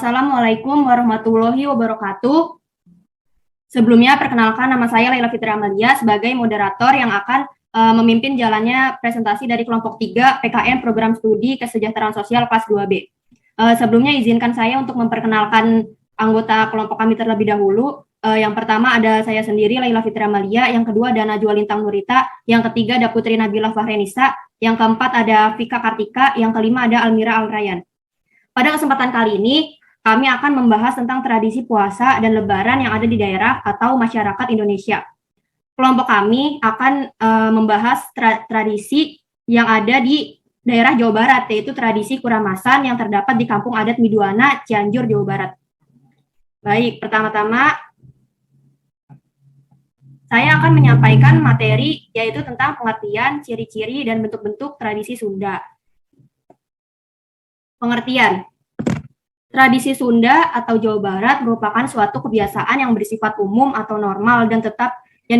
Assalamualaikum warahmatullahi wabarakatuh. Sebelumnya, perkenalkan nama saya Laila Fitri Amalia sebagai moderator yang akan memimpin jalannya presentasi dari kelompok 3 PKM Program Studi Kesejahteraan Sosial kelas 2B. Sebelumnya izinkan saya untuk memperkenalkan anggota kelompok kami terlebih dahulu. Yang pertama ada saya sendiri, Laila Fitri Amalia. Yang kedua ada Najwa Lintang Nurita. Yang ketiga ada Putri Nabila Fahrenisa. Yang keempat ada Vika Kartika. Yang kelima ada Almira Alrayan. Pada kesempatan kali ini, kami akan membahas tentang tradisi puasa dan lebaran yang ada di daerah atau masyarakat Indonesia. Kelompok kami akan membahas tradisi yang ada di daerah Jawa Barat, yaitu tradisi Kuramasan yang terdapat di Kampung Adat Miduana, Cianjur, Jawa Barat. Baik, pertama-tama saya akan menyampaikan materi, yaitu tentang pengertian, ciri-ciri, dan bentuk-bentuk tradisi Sunda. Pengertian. Tradisi Sunda atau Jawa Barat merupakan suatu kebiasaan yang bersifat umum atau normal dan tetap yang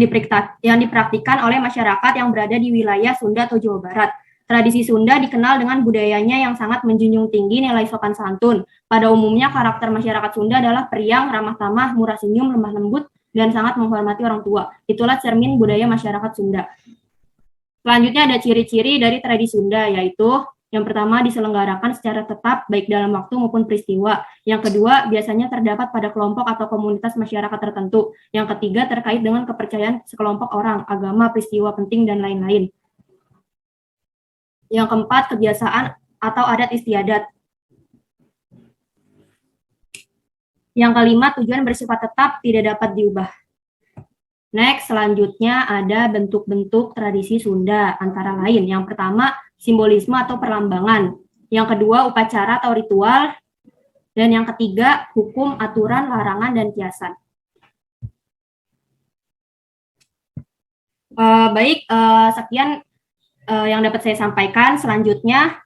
dipraktikkan oleh masyarakat yang berada di wilayah Sunda atau Jawa Barat. Tradisi Sunda dikenal dengan budayanya yang sangat menjunjung tinggi nilai sopan santun. Pada umumnya karakter masyarakat Sunda adalah periang, ramah tamah, murah senyum, lemah lembut, dan sangat menghormati orang tua. Itulah cermin budaya masyarakat Sunda. Selanjutnya ada ciri-ciri dari tradisi Sunda, yaitu yang pertama, diselenggarakan secara tetap, baik dalam waktu maupun peristiwa. Yang kedua, biasanya terdapat pada kelompok atau komunitas masyarakat tertentu. Yang ketiga, terkait dengan kepercayaan sekelompok orang, agama, peristiwa penting, dan lain-lain. Yang keempat, kebiasaan atau adat istiadat. Yang kelima, tujuan bersifat tetap, tidak dapat diubah. Next, selanjutnya ada bentuk-bentuk tradisi Sunda, antara lain. Yang pertama, simbolisme atau perlambangan. Yang kedua, upacara atau ritual. Dan yang ketiga, hukum, aturan, larangan, dan kiasan. Sekian yang dapat saya sampaikan. Selanjutnya,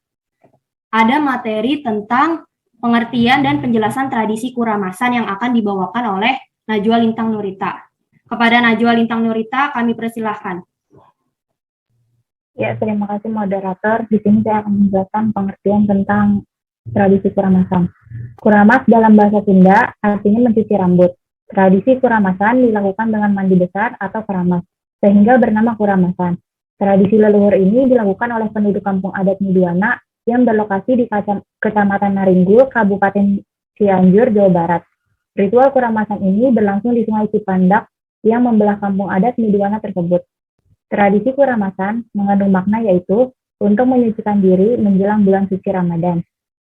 ada materi tentang pengertian dan penjelasan tradisi Kuramasan yang akan dibawakan oleh Najwa Lintang Nurita. Kepada Najwa Lintang Nurita, kami persilahkan. Ya, terima kasih moderator. Di sini saya akan menjelaskan pengertian tentang tradisi Kuramasan. Kuramas dalam bahasa Sunda artinya mencuci rambut. Tradisi Kuramasan dilakukan dengan mandi besar atau keramas, sehingga bernama Kuramasan. Tradisi leluhur ini dilakukan oleh penduduk Kampung Adat Miduana yang berlokasi di Kecamatan Naringgul, Kabupaten Cianjur, Jawa Barat. Ritual Kuramasan ini berlangsung di Sungai Cipandak yang membelah Kampung Adat Miduana tersebut. Tradisi Kuramasan mengandung makna yaitu untuk menyucikan diri menjelang bulan suci Ramadan.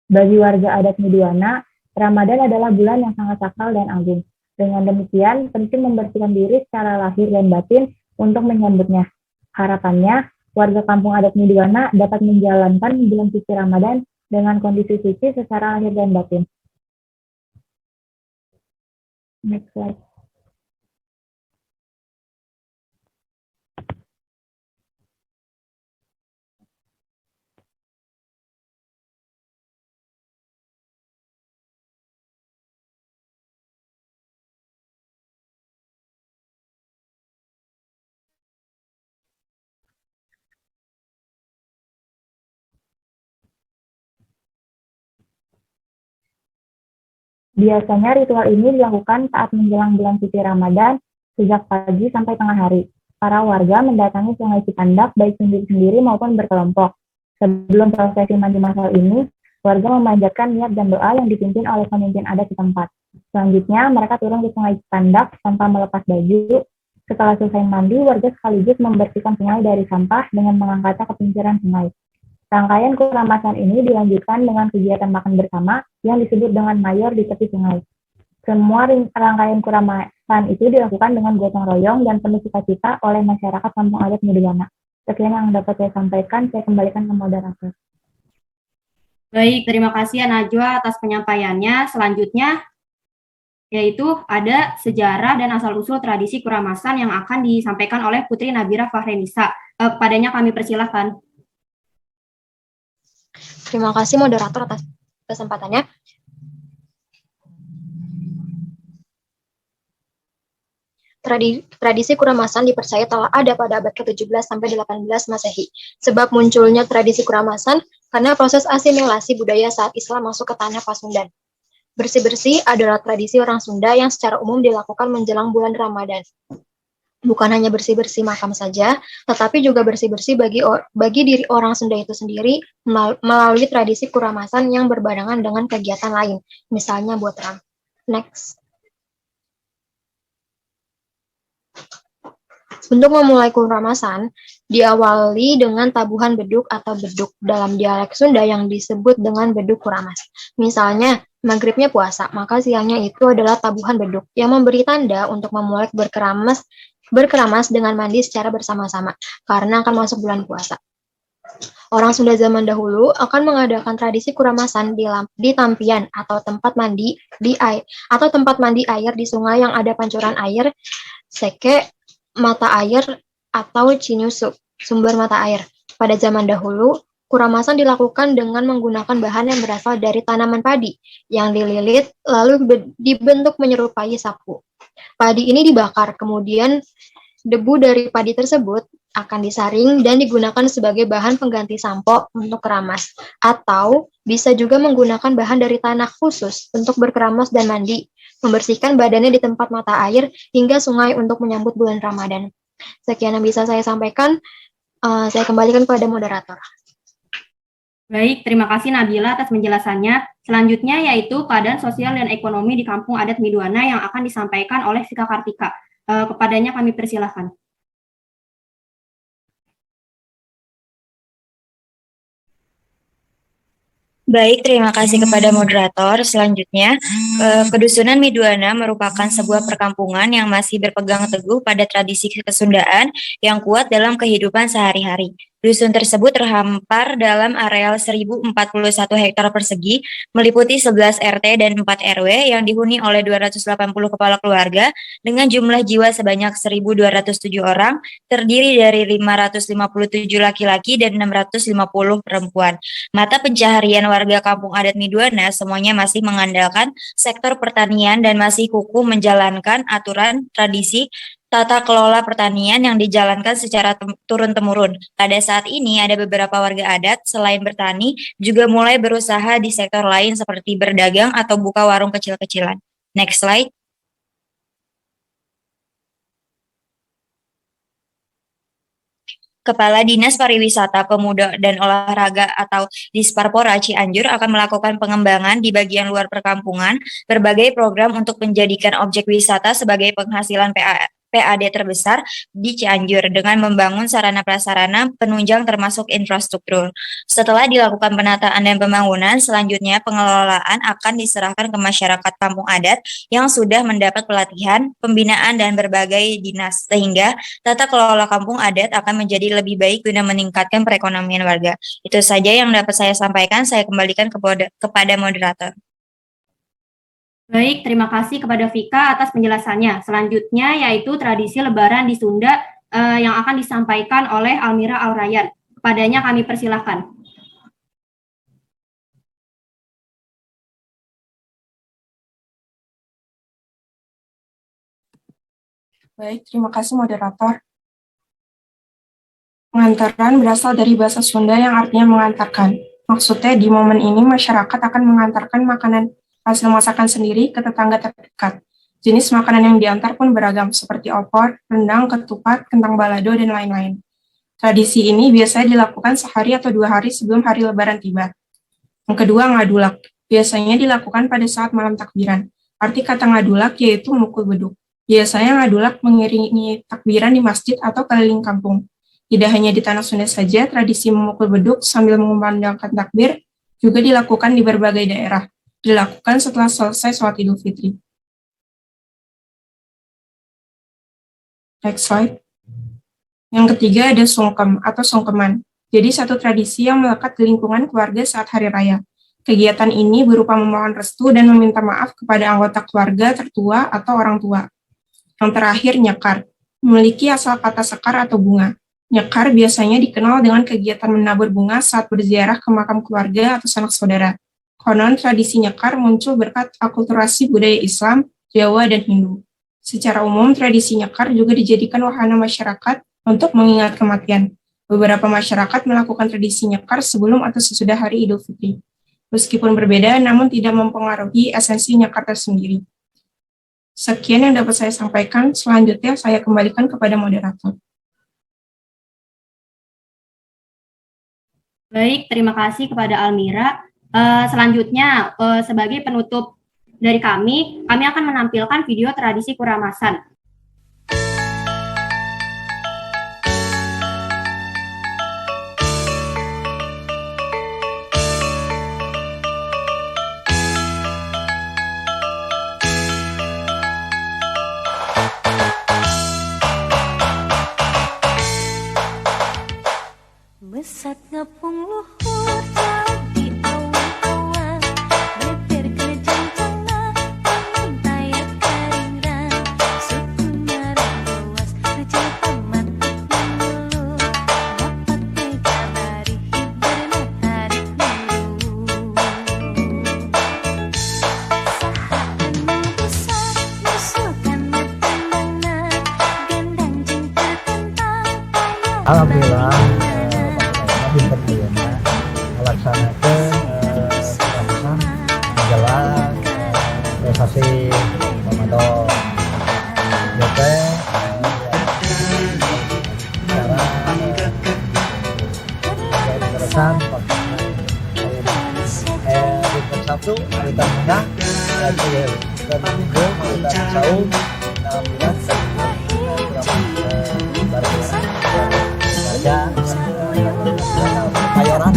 Bagi warga adat Miduana, Ramadan adalah bulan yang sangat sakral dan agung. Dengan demikian, penting membersihkan diri secara lahir dan batin untuk menyambutnya. Harapannya, warga Kampung Adat Miduana dapat menjalankan bulan suci Ramadan dengan kondisi suci secara lahir dan batin. Next slide. Biasanya ritual ini dilakukan saat menjelang bulan suci Ramadan sejak pagi sampai tengah hari. Para warga mendatangi Sungai Cipandak baik sendiri-sendiri maupun berkelompok. Sebelum prosesi mandi masal ini, warga memanjatkan niat dan doa yang dipimpin oleh pemimpin adat setempat. Selanjutnya, mereka turun ke Sungai Cipandak tanpa melepas baju. Setelah selesai mandi, warga sekaligus membersihkan sungai dari sampah dengan mengangkatnya ke pinggiran sungai. Rangkaian Kuramasan ini dilanjutkan dengan kegiatan makan bersama yang disebut dengan mayor di tepi sungai. Semua rangkaian Kuramasan itu dilakukan dengan gotong royong dan penuh sukacita oleh masyarakat Kampung Adat Miduana. Sekian yang dapat saya sampaikan, saya kembalikan ke moderator. Baik, terima kasih Najwa atas penyampaiannya. Selanjutnya, yaitu ada sejarah dan asal-usul tradisi Kuramasan yang akan disampaikan oleh Putri Nabila Fahrenisa. Padanya kami persilahkan. Terima kasih moderator atas kesempatannya. Tradisi Kuramasan dipercaya telah ada pada abad ke-17 sampai 18 Masehi. Sebab munculnya tradisi Kuramasan karena proses asimilasi budaya saat Islam masuk ke tanah Pasundan. Bersih-bersih adalah tradisi orang Sunda yang secara umum dilakukan menjelang bulan Ramadan. Bukan hanya bersih-bersih makam saja, tetapi juga bersih-bersih bagi diri orang Sunda itu sendiri melalui tradisi kuramasan yang berbarengan dengan kegiatan lain, misalnya buat ram. Next. Untuk memulai kuramasan, diawali dengan tabuhan beduk atau beduk dalam dialek Sunda yang disebut dengan beduk kuramas. Misalnya, maghribnya puasa, maka siangnya itu adalah tabuhan beduk yang memberi tanda untuk memulai berkeramas dengan mandi secara bersama-sama karena akan masuk bulan puasa. Orang Sunda zaman dahulu akan mengadakan tradisi kuramasan di tampian atau tempat mandi air di sungai yang ada pancuran air, seke, mata air, atau cinyusuk, sumber mata air. Pada zaman dahulu, kuramasan dilakukan dengan menggunakan bahan yang berasal dari tanaman padi yang dililit lalu dibentuk menyerupai sapu. Padi ini dibakar, kemudian debu dari padi tersebut akan disaring dan digunakan sebagai bahan pengganti sampo untuk keramas. Atau bisa juga menggunakan bahan dari tanah khusus untuk berkeramas dan mandi, membersihkan badannya di tempat mata air hingga sungai untuk menyambut bulan Ramadan. Sekian yang bisa saya sampaikan, saya kembalikan kepada moderator. Baik, terima kasih Nabila atas penjelasannya. Selanjutnya yaitu keadaan sosial dan ekonomi di Kampung Adat Midwana yang akan disampaikan oleh Sika Kartika. Kepadanya kami persilahkan. Baik, terima kasih kepada moderator. Selanjutnya, Kedusunan Midwana merupakan sebuah perkampungan yang masih berpegang teguh pada tradisi kesundaan yang kuat dalam kehidupan sehari-hari. Dusun tersebut terhampar dalam areal 1041 hektar persegi, meliputi 11 RT dan 4 RW yang dihuni oleh 280 kepala keluarga dengan jumlah jiwa sebanyak 1.207 orang, terdiri dari 557 laki-laki dan 650 perempuan. Mata pencaharian warga Kampung Adat Midwana semuanya masih mengandalkan sektor pertanian dan masih kukuh menjalankan aturan tradisi tata kelola pertanian yang dijalankan secara turun-temurun. Pada saat ini ada beberapa warga adat selain bertani juga mulai berusaha di sektor lain seperti berdagang atau buka warung kecil-kecilan. Next slide. Kepala Dinas Pariwisata, Pemuda dan Olahraga atau Disparpora Cianjur akan melakukan pengembangan di bagian luar perkampungan berbagai program untuk menjadikan objek wisata sebagai penghasilan PAD terbesar di Cianjur dengan membangun sarana prasarana penunjang termasuk infrastruktur. Setelah dilakukan penataan dan pembangunan, selanjutnya pengelolaan akan diserahkan ke masyarakat kampung adat yang sudah mendapat pelatihan, pembinaan dan berbagai dinas sehingga tata kelola kampung adat akan menjadi lebih baik guna meningkatkan perekonomian warga. Itu saja yang dapat saya sampaikan. Saya kembalikan kepada moderator. Baik, terima kasih kepada Vika atas penjelasannya. Selanjutnya yaitu tradisi Lebaran di Sunda yang akan disampaikan oleh Almira Alrayan. Kepadanya kami persilahkan. Baik, terima kasih moderator. Pengantaran berasal dari bahasa Sunda yang artinya mengantarkan. Maksudnya di momen ini masyarakat akan mengantarkan makanan hasil masakan sendiri ke tetangga terdekat. Jenis makanan yang diantar pun beragam seperti opor, rendang, ketupat, kentang balado, dan lain-lain. Tradisi ini biasanya dilakukan sehari atau 2 hari sebelum hari Lebaran tiba. Yang kedua, ngadulak. Biasanya dilakukan pada saat malam takbiran. Arti kata ngadulak yaitu memukul beduk. Biasanya ngadulak mengiringi takbiran di masjid atau keliling kampung. Tidak hanya di tanah Sunda saja, tradisi memukul beduk sambil mengumandangkan takbir juga dilakukan di berbagai daerah. Dilakukan setelah selesai sholat Idul Fitri. Next slide. Yang ketiga ada sungkem atau sungkeman. Jadi satu tradisi yang melekat di lingkungan keluarga saat hari raya. Kegiatan ini berupa memohon restu dan meminta maaf kepada anggota keluarga tertua atau orang tua. Yang terakhir nyekar, memiliki asal kata sekar atau bunga. Nyekar biasanya dikenal dengan kegiatan menabur bunga saat berziarah ke makam keluarga atau sanak saudara. Konon tradisi nyekar muncul berkat akulturasi budaya Islam, Jawa, dan Hindu. Secara umum, tradisi nyekar juga dijadikan wahana masyarakat untuk mengingat kematian. Beberapa masyarakat melakukan tradisi nyekar sebelum atau sesudah hari Idul Fitri. meskipun berbeda namun tidak mempengaruhi esensi Jakarta sendiri. Sekian yang dapat saya sampaikan, selanjutnya saya kembalikan kepada moderator. Baik, terima kasih kepada Almira. Selanjutnya, sebagai penutup dari kami akan menampilkan video tradisi Kuramasan. Mesat ngepung luhur jauh di awan-awan, beber kejanjana, bangun tayak karingan, suku narang luas, rejal pamatuk menulu, dapat tega bari hiberna tarik dulu. Saha anu besar, musuhkan matandangna, gendang jing tertentang, payah Alhamdulillah pinter ya melaksanakan Kuramasan menjelang prestasi Ramadan. Jadi cara terusan Rinten Sabtu, Rinten Menang, dan Rinten Minggu, Rinten Saum, Alhamdulillah warga Payoran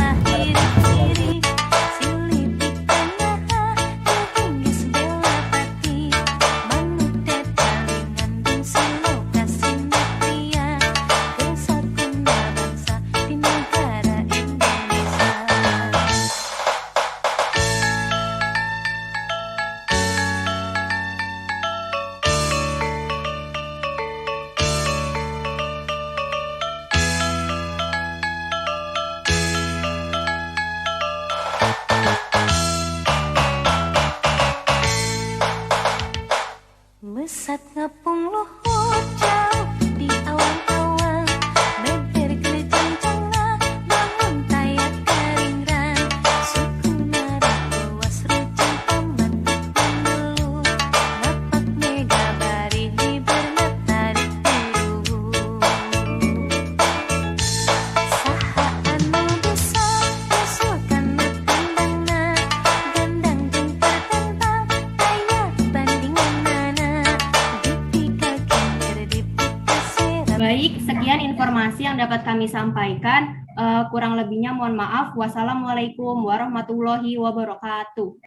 Mesat ngepung luhur jauh di awan-awan, beber kejanjana, bangun tayak karingran, suku narang luas, rejal pamatuk menulu, dapat mega bari hiberna tarik dulu. Saha anu besar, musuhkan matandangna, gendang jing tertentang, aya bandinganana. Baik, sekian informasi yang dapat kami sampaikan. Kurang lebihnya mohon maaf. Wassalamualaikum warahmatullahi wabarakatuh.